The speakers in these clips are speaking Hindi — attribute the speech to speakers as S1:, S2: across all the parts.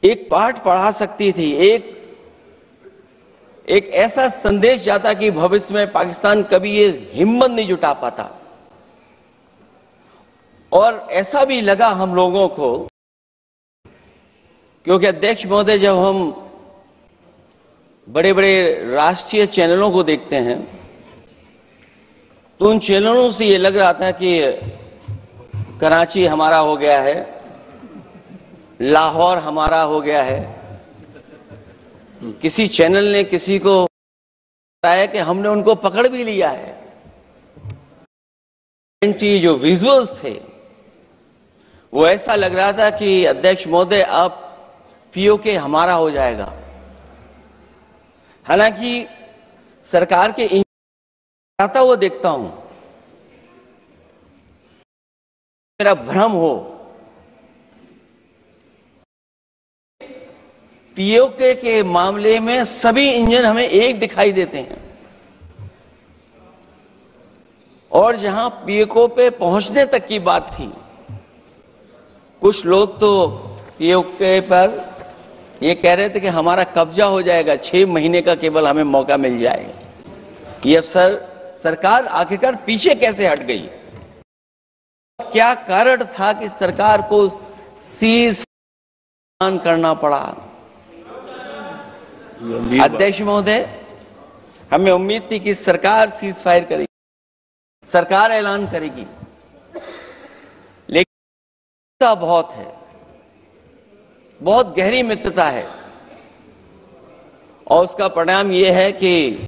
S1: एक पाठ पढ़ा सकती थी, एक ऐसा संदेश जाता कि भविष्य में पाकिस्तान कभी ये हिम्मत नहीं जुटा पाता। और ऐसा भी लगा हम लोगों को, क्योंकि अध्यक्ष महोदय, जब हम बड़े बड़े राष्ट्रीय चैनलों को देखते हैं तो उन चैनलों से ये लग रहा था कि कराची हमारा हो गया है, लाहौर हमारा हो गया है। किसी चैनल ने किसी को बताया कि हमने उनको पकड़ भी लिया है। जो विजुअल्स थे वो ऐसा लग रहा था कि अध्यक्ष महोदय अब पीओके हमारा हो जाएगा। हालांकि सरकार के आता हुआ देखता हूं, मेरा भ्रम हो, पीओके के मामले में सभी इंजन हमें एक दिखाई देते हैं, और जहां पीओके पे पहुंचने तक की बात थी, कुछ लोग तो पीओके पर ये कह रहे थे कि हमारा कब्जा हो जाएगा, 6 महीने का केवल हमें मौका मिल जाए। ये अफसर सरकार आखिरकार पीछे कैसे हट गई? क्या कारण था कि सरकार को सीज करना पड़ा? अध्यक्ष महोदय, हमें उम्मीद थी कि सरकार सीज फायर करेगी, सरकार ऐलान करेगी, लेकिन बहुत है, बहुत गहरी मित्रता है, और उसका परिणाम यह है कि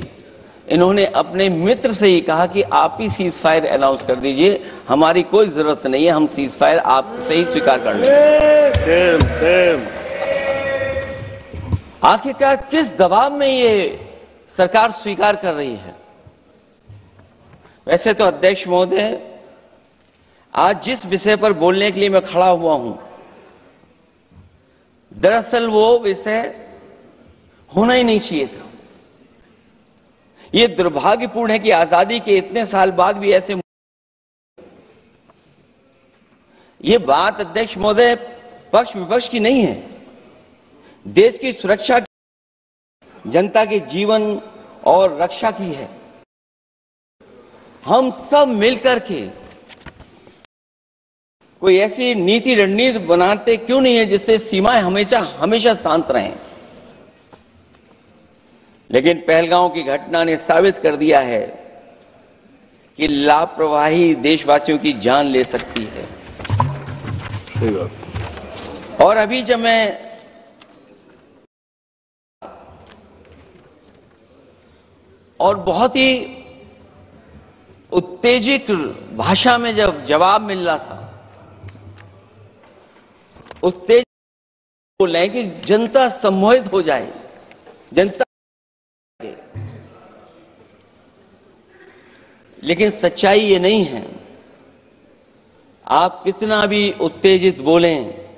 S1: इन्होंने अपने मित्र से ही कहा कि आप ही सीज फायर अनाउंस कर दीजिए, हमारी कोई जरूरत नहीं है, हम सीज फायर आपसे ही स्वीकार कर लेंगे। आखिरकार किस दबाव में ये सरकार स्वीकार कर रही है? वैसे तो अध्यक्ष महोदय, आज जिस विषय पर बोलने के लिए मैं खड़ा हुआ हूं, दरअसल वो विषय होना ही नहीं चाहिए था। ये दुर्भाग्यपूर्ण है कि आजादी के इतने साल बाद भी ऐसे, ये बात अध्यक्ष महोदय पक्ष विपक्ष की नहीं है, देश की सुरक्षा, जनता के जीवन और रक्षा की है। हम सब मिलकर के कोई ऐसी नीति रणनीति बनाते क्यों नहीं है जिससे सीमाएं हमेशा शांत रहें? लेकिन पहलगांव की घटना ने साबित कर दिया है कि लापरवाही देशवासियों की जान ले सकती है। और अभी जब मैं और बहुत ही उत्तेजित भाषा में जब जवाब मिल रहा था, उत्तेजित बोल रहे हैं कि जनता सम्मोहित हो जाए, जनता, लेकिन सच्चाई ये नहीं है। आप कितना भी उत्तेजित बोलें,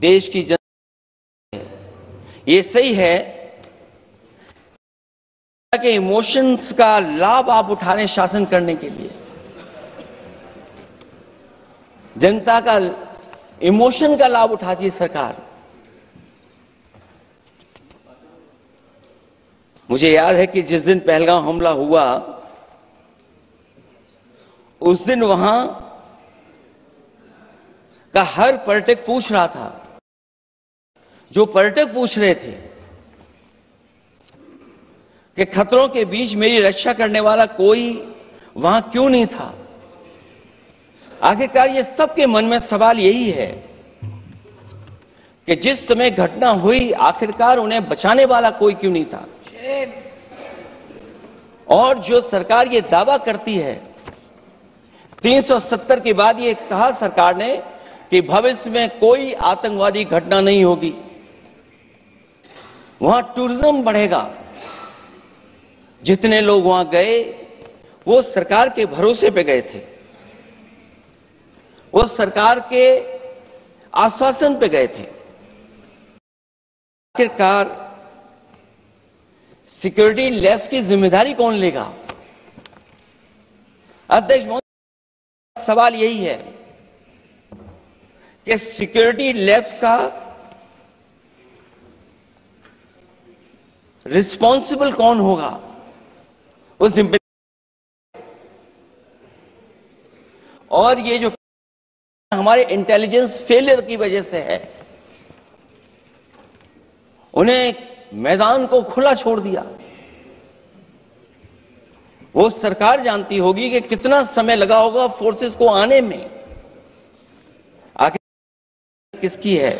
S1: देश की जनता, ये सही है कि इमोशंस का लाभ आप उठा रहे हैं शासन करने के लिए, जनता का इमोशन का लाभ उठाती है सरकार। मुझे याद है कि जिस दिन पहलगाम हमला हुआ, उस दिन वहां का हर पर्यटक पूछ रहा था, जो पर्यटक पूछ रहे थे कि खतरों के बीच मेरी रक्षा करने वाला कोई वहां क्यों नहीं था? आखिरकार ये सबके मन में सवाल यही है कि जिस समय घटना हुई, आखिरकार उन्हें बचाने वाला कोई क्यों नहीं था? और जो सरकार ये दावा करती है, 370 के बाद ये कहा सरकार ने कि भविष्य में कोई आतंकवादी घटना नहीं होगी, वहां टूरिज्म बढ़ेगा। जितने लोग वहां गए वो सरकार के भरोसे पे गए थे, वो सरकार के आश्वासन पे गए थे। आखिरकार सिक्योरिटी लैब्स की जिम्मेदारी कौन लेगा? अध्यक्ष महोदय, सवाल यही है कि सिक्योरिटी लैब्स का रिस्पॉन्सिबल कौन होगा, उस जिम्मेदारी। और ये जो हमारे इंटेलिजेंस फेलियर की वजह से है, उन्हें मैदान को खुला छोड़ दिया। वो सरकार जानती होगी कि कितना समय लगा होगा फोर्सेस को आने में। आखिर किसकी है,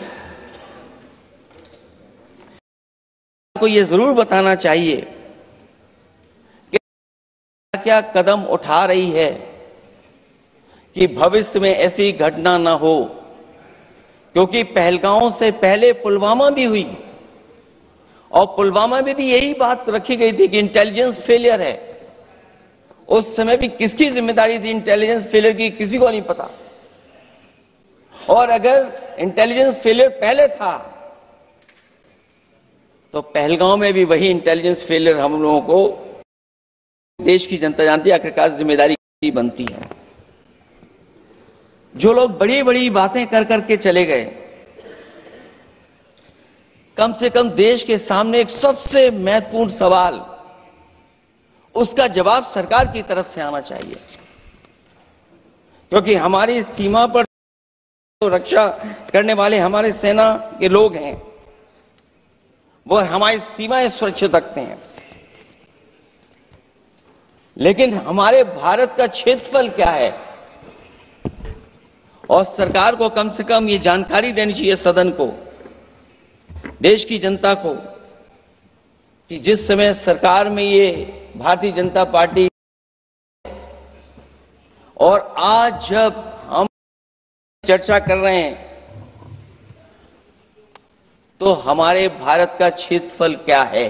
S1: को ये जरूर बताना चाहिए कि क्या कदम उठा रही है कि भविष्य में ऐसी घटना ना हो, क्योंकि पहलगांव से पहले पुलवामा भी हुई और पुलवामा में भी यही बात रखी गई थी कि इंटेलिजेंस फेलियर है। उस समय भी किसकी जिम्मेदारी थी इंटेलिजेंस फेलियर की, किसी को नहीं पता। और अगर इंटेलिजेंस फेलियर पहले था तो पहलगांव में भी वही इंटेलिजेंस फेलियर हम लोगों को, देश की जनता जानती है, आखिरकार जिम्मेदारी की बनती है। जो लोग बड़ी बड़ी बातें कर करके चले गए, कम से कम देश के सामने एक सबसे महत्वपूर्ण सवाल, उसका जवाब सरकार की तरफ से आना चाहिए। क्योंकि हमारी सीमा पर रक्षा करने वाले हमारे सेना के लोग हैं, वो हमारी सीमाएं सुरक्षित रखते हैं। लेकिन हमारे भारत का क्षेत्रफल क्या है, और सरकार को कम से कम ये जानकारी देनी चाहिए सदन को, देश की जनता को, कि जिस समय सरकार में ये भारतीय जनता पार्टी, और आज जब हम चर्चा कर रहे हैं तो हमारे भारत का क्षेत्रफल क्या है,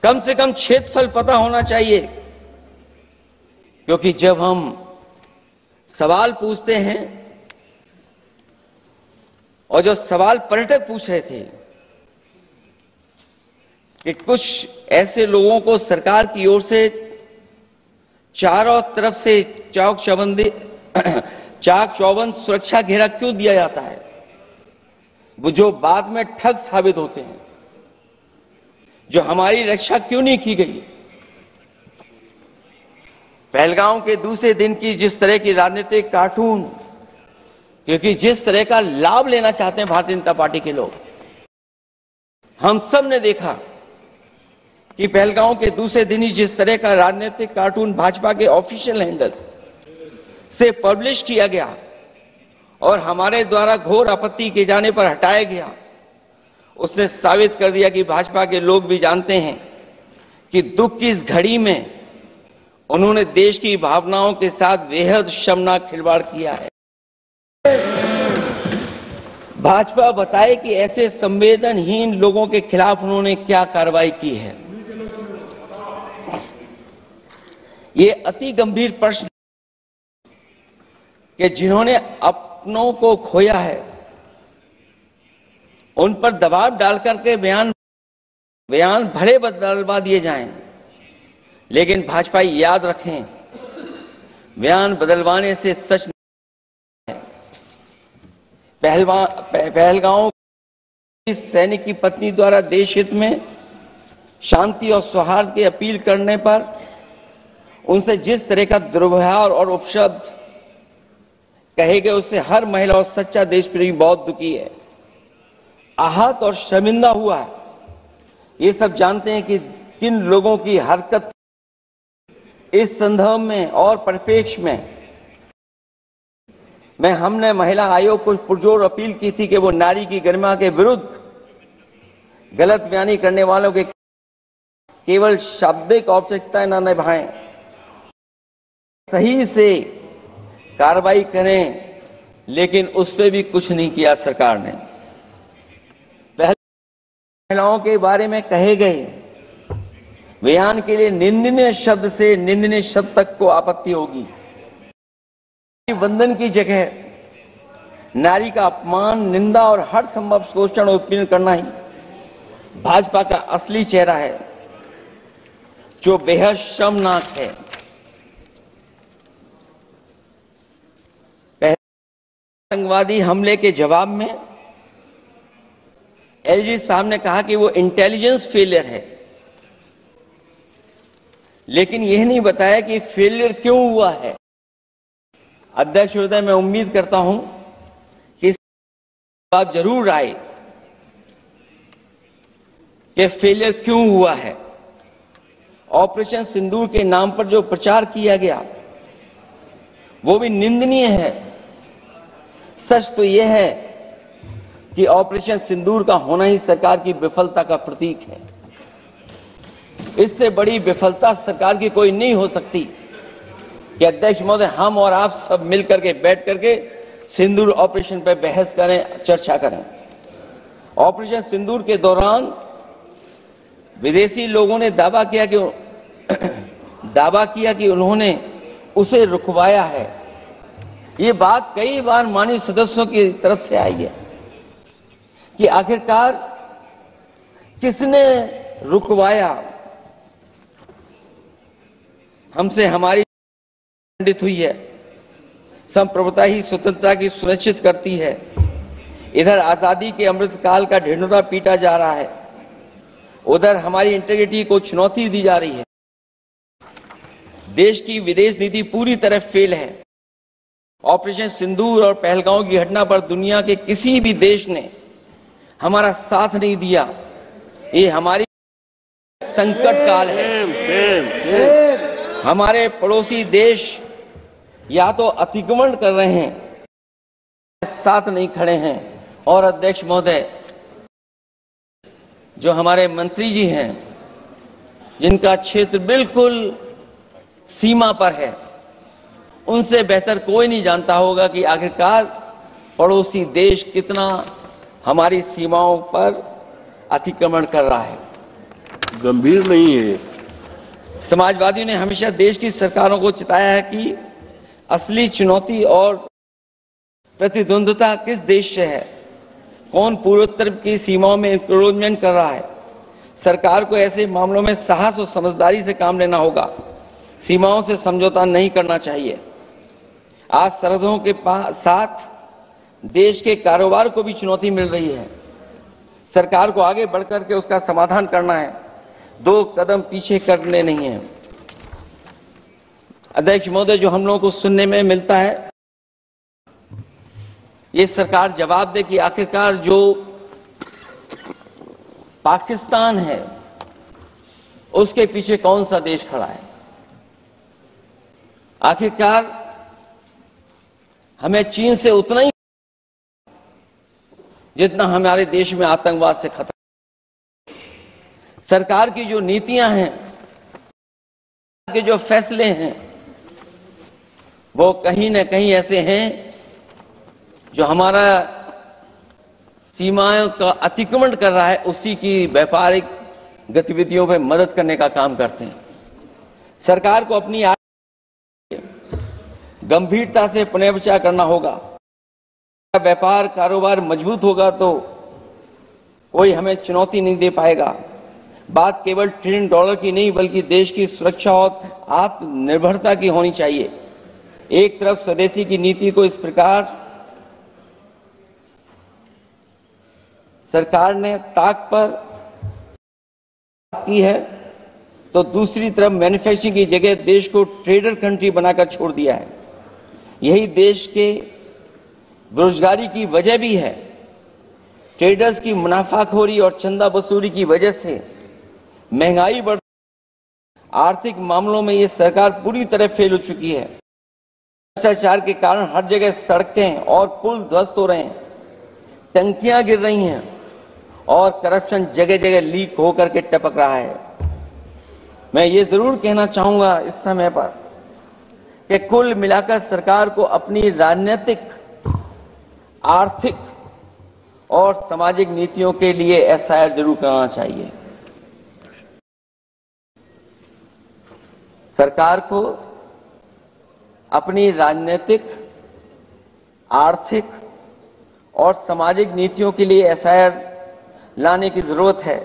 S1: कम से कम क्षेत्रफल पता होना चाहिए। क्योंकि जब हम सवाल पूछते हैं, और जो सवाल पर्यटक पूछ रहे थे कि कुछ ऐसे लोगों को सरकार की ओर से चारों तरफ से चाक चौबंद सुरक्षा घेरा क्यों दिया जाता है, वो जो बाद में ठग साबित होते हैं, जो हमारी रक्षा क्यों नहीं की गई। पहलगांव के दूसरे दिन की जिस तरह की राजनीतिक कार्टून, क्योंकि जिस तरह का लाभ लेना चाहते हैं भारतीय जनता पार्टी के लोग, हम सब ने देखा कि पहलगांव के दूसरे दिन ही जिस तरह का राजनीतिक कार्टून भाजपा के ऑफिशियल हैंडल से पब्लिश किया गया और हमारे द्वारा घोर आपत्ति किए जाने पर हटाया गया, उसने साबित कर दिया कि भाजपा के लोग भी जानते हैं कि दुख की इस घड़ी में उन्होंने देश की भावनाओं के साथ बेहद शर्मनाक खिलवाड़ किया है। भाजपा बताए कि ऐसे संवेदनहीन लोगों के खिलाफ उन्होंने क्या कार्रवाई की है। ये अति गंभीर प्रश्न कि जिन्होंने अपनों को खोया है, उन पर दबाव डालकर के बयान भले बदलवा दिए जाएं, लेकिन भाजपा याद रखें, बयान बदलवाने से सच नहीं है। पहलगांव सैनिक की पत्नी द्वारा देश हित में शांति और सौहार्द की अपील करने पर उनसे जिस तरह का दुर्व्यवहार और उपशब्द कहे गए, उससे हर महिला और सच्चा देश प्रेमी बहुत दुखी है, आहत और शर्मिंदा हुआ है। ये सब जानते हैं कि किन लोगों की हरकत इस संदर्भ में और परिप्रेक्ष्य में हमने महिला आयोग को पुरजोर अपील की थी कि वो नारी की गरिमा के विरुद्ध गलत बयानी करने वालों के केवल शाब्दिक औपचारिकताएं न निभाएं, सही से कार्रवाई करें, लेकिन उस पर भी कुछ नहीं किया सरकार ने। महिलाओं के बारे में कहे गए बयान के लिए निंदनीय शब्द से निंदनीय शब्द तक को आपत्ति होगी। वंदन की जगह नारी का अपमान, निंदा और हर संभव शोषण उत्पीड़न करना ही भाजपा का असली चेहरा है, जो बेहद शर्मनाक है। आतंकवादी हमले के जवाब में एलजी साहब ने कहा कि वो इंटेलिजेंस फेलियर है, लेकिन यह नहीं बताया कि फेलियर क्यों हुआ है। अध्यक्ष महोदय, मैं उम्मीद करता हूं कि जवाब जरूर आए कि फेलियर क्यों हुआ है। ऑपरेशन सिंदूर के नाम पर जो प्रचार किया गया वो भी निंदनीय है। सच तो यह है कि ऑपरेशन सिंदूर का होना ही सरकार की विफलता का प्रतीक है। इससे बड़ी विफलता सरकार की कोई नहीं हो सकती कि अध्यक्ष महोदय, हम और आप सब मिलकर के बैठ करके सिंदूर ऑपरेशन पर बहस करें, चर्चा करें। ऑपरेशन सिंदूर के दौरान विदेशी लोगों ने दावा किया कि उन्होंने उसे रुकवाया है। ये बात कई बार माननीय सदस्यों की तरफ से आई है कि आखिरकार किसने रुकवाया। हमसे हमारी खंडित हुई है। संप्रभुता ही स्वतंत्रता की सुनिश्चित करती है। इधर आजादी के अमृत काल का ढिंढोरा पीटा जा रहा है, उधर हमारी इंटीग्रिटी को चुनौती दी जा रही है। देश की विदेश नीति पूरी तरह फेल है। ऑपरेशन सिंदूर और पहलगांव की घटना पर दुनिया के किसी भी देश ने हमारा साथ नहीं दिया। ये हमारी संकट काल है। हमारे पड़ोसी देश या तो अतिक्रमण कर रहे हैं, साथ नहीं खड़े हैं। और अध्यक्ष महोदय, जो हमारे मंत्री जी हैं, जिनका क्षेत्र बिल्कुल सीमा पर है, उनसे बेहतर कोई नहीं जानता होगा कि आखिरकार पड़ोसी देश कितना हमारी सीमाओं पर अतिक्रमण कर रहा है।
S2: गंभीर नहीं है।
S1: समाजवादियों ने हमेशा देश की सरकारों को चिताया है कि असली चुनौती और प्रतिद्वंद्विता किस देश से है, कौन पूर्वोत्तर की सीमाओं में इंक्रोचमेंट कर रहा है। सरकार को ऐसे मामलों में साहस और समझदारी से काम लेना होगा। सीमाओं से समझौता नहीं करना चाहिए। आज सरहदों के साथ देश के कारोबार को भी चुनौती मिल रही है। सरकार को आगे बढ़कर के उसका समाधान करना है, 2 कदम पीछे करने नहीं है। अध्यक्ष महोदय, जो हम लोगों को सुनने में मिलता है, ये सरकार जवाब दे कि आखिरकार जो पाकिस्तान है उसके पीछे कौन सा देश खड़ा है। आखिरकार हमें चीन से उतना ही जितना हमारे देश में आतंकवाद से खतरा। सरकार की जो नीतियां हैं, के जो फैसले हैं, वो कहीं ना कहीं ऐसे हैं जो हमारा सीमाओं का अतिक्रमण कर रहा है, उसी की व्यापारिक गतिविधियों में मदद करने का काम करते हैं। सरकार को अपनी गंभीरता से पुनर्विचार करना होगा। व्यापार कारोबार मजबूत होगा तो कोई हमें चुनौती नहीं दे पाएगा। बात केवल $1 ट्रिलियन की नहीं, बल्कि देश की सुरक्षा और आत्मनिर्भरता की होनी चाहिए। एक तरफ स्वदेशी की नीति को इस प्रकार सरकार ने ताक पर की है, तो दूसरी तरफ मैन्युफैक्चरिंग की जगह देश को ट्रेडर कंट्री बनाकर छोड़ दिया है। यही देश के बेरोजगारी की वजह भी है। ट्रेडर्स की मुनाफाखोरी और चंदा वसूली की वजह से महंगाई बढ़, आर्थिक मामलों में ये सरकार पूरी तरह फेल हो चुकी है। भ्रष्टाचार के कारण हर जगह सड़कें और पुल ध्वस्त हो रहे हैं, टंकियां गिर रही हैं और करप्शन जगह जगह लीक होकर के टपक रहा है। मैं ये जरूर कहना चाहूंगा इस समय पर कि कुल मिलाकर सरकार को अपनी राजनीतिक, आर्थिक और सामाजिक नीतियों के लिए एफआईआर जरूर कराना चाहिए। सरकार को अपनी राजनीतिक, आर्थिक और सामाजिक नीतियों के लिए एफआईआर लाने की जरूरत है।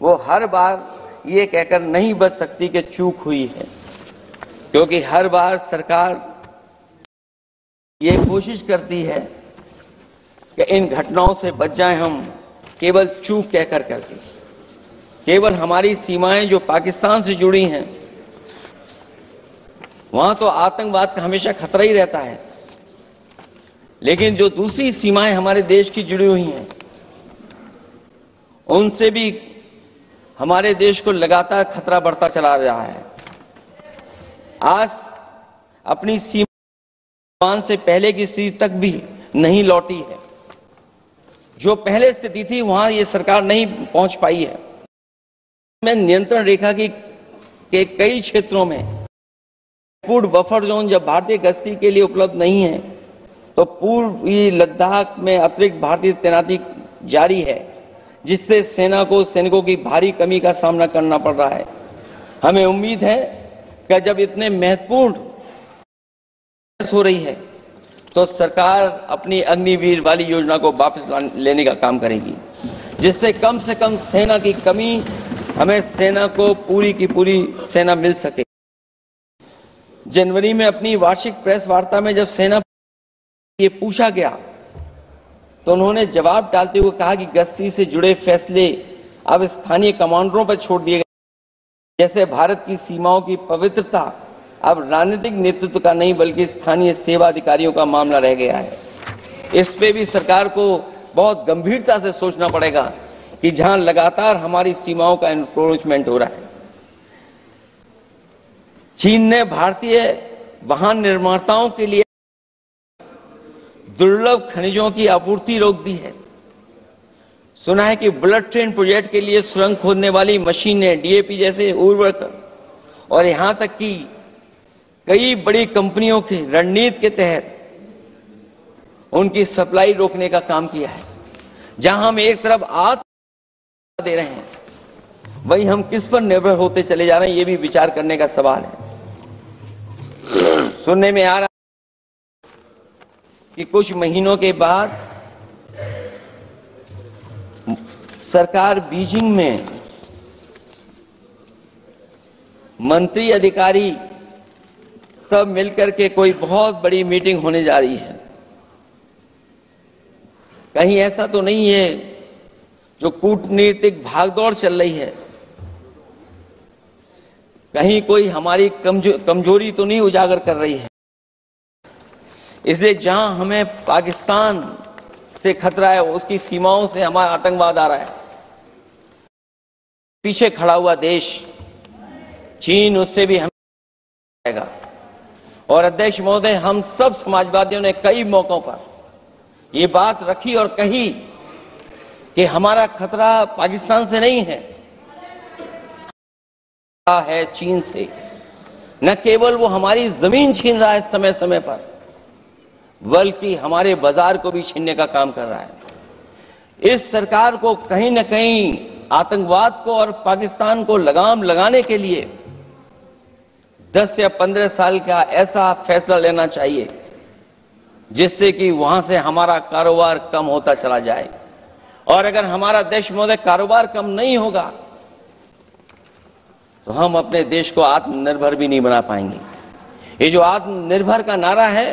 S1: वो हर बार ये कहकर नहीं बच सकती कि चूक हुई है, क्योंकि हर बार सरकार ये कोशिश करती है कि इन घटनाओं से बच जाएं हम केवल चूक कहकर करके। केवल हमारी सीमाएं जो पाकिस्तान से जुड़ी हैं, वहां तो आतंकवाद का हमेशा खतरा ही रहता है, लेकिन जो दूसरी सीमाएं हमारे देश की जुड़ी हुई हैं, उनसे भी हमारे देश को लगातार खतरा बढ़ता चला रहा है। आज अपनी सीमा से पहले की स्थिति तक भी नहीं लौटी है। जो पहले स्थिति थी वहां ये सरकार नहीं पहुंच पाई है। में नियंत्रण रेखा के कई क्षेत्रों में पूर्ण बफर जोन जब भारतीय गश्ती के लिए उपलब्ध नहीं है, तो पूर्वी लद्दाख में अतिरिक्त भारतीय तैनाती जारी है, जिससे सेना को सैनिकों की भारी कमी का सामना करना पड़ रहा है। हमें उम्मीद है कि जब इतने महत्वपूर्ण हो रही है तो सरकार अपनी अग्निवीर वाली योजना को वापस लेने का काम करेगी, जिससे कम से कम सेना की कमी, हमें सेना को पूरी की पूरी सेना मिल सके। जनवरी में अपनी वार्षिक प्रेस वार्ता में जब सेना ये पूछा गया तो उन्होंने जवाब डालते हुए कहा कि गश्ती से जुड़े फैसले अब स्थानीय कमांडरों पर छोड़ दिए गए। जैसे भारत की सीमाओं की पवित्रता अब राजनीतिक नेतृत्व का नहीं बल्कि स्थानीय सेवा अधिकारियों का मामला रह गया है। इस पे भी सरकार को बहुत गंभीरता से सोचना पड़ेगा कि जहां लगातार हमारी सीमाओं का एनक्रोचमेंट हो रहा है। चीन ने भारतीय वाहन निर्माताओं के लिए दुर्लभ खनिजों की आपूर्ति रोक दी है। सुना है कि बुलेट ट्रेन प्रोजेक्ट के लिए सुरंग खोदने वाली मशीनें, डीएपी जैसे उर्वरक और यहां तक कि कई बड़ी कंपनियों की रणनीति के तहत उनकी सप्लाई रोकने का काम किया है। जहां हम एक तरफ आत्म दे रहे हैं, वहीं हम किस पर निर्भर होते चले जा रहे हैं, ये भी विचार करने का सवाल है। सुनने में आ रहा कि कुछ महीनों के बाद सरकार बीजिंग में मंत्री अधिकारी सब मिलकर के कोई बहुत बड़ी मीटिंग होने जा रही है। कहीं ऐसा तो नहीं है जो कूटनीतिक भागदौड़ चल रही है, कहीं कोई हमारी कमजोरी तो नहीं उजागर कर रही है। इसलिए जहां हमें पाकिस्तान से खतरा है, उसकी सीमाओं से हमारा आतंकवाद आ रहा है, पीछे खड़ा हुआ देश चीन, उससे भी हमें आएगा। और अध्यक्ष महोदय, हम सब समाजवादियों ने कई मौकों पर ये बात रखी और कही कि हमारा खतरा पाकिस्तान से नहीं है, है चीन से। न केवल वो हमारी जमीन छीन रहा है समय समय पर, बल्कि हमारे बाजार को भी छीनने का काम कर रहा है। इस सरकार को कहीं न कहीं आतंकवाद को और पाकिस्तान को लगाम लगाने के लिए 10 या 15 साल का ऐसा फैसला लेना चाहिए जिससे कि वहां से हमारा कारोबार कम होता चला जाए। और अगर हमारा देश महोदय कारोबार कम नहीं होगा तो हम अपने देश को आत्मनिर्भर भी नहीं बना पाएंगे। ये जो आत्मनिर्भर का नारा है,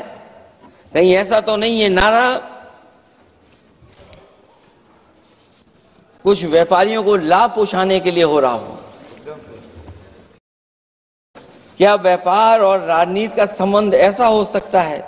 S1: कहीं ऐसा तो नहीं है नारा कुछ व्यापारियों को लाभ पहुंचाने के लिए हो रहा हो। क्या व्यापार और राजनीति का संबंध ऐसा हो सकता है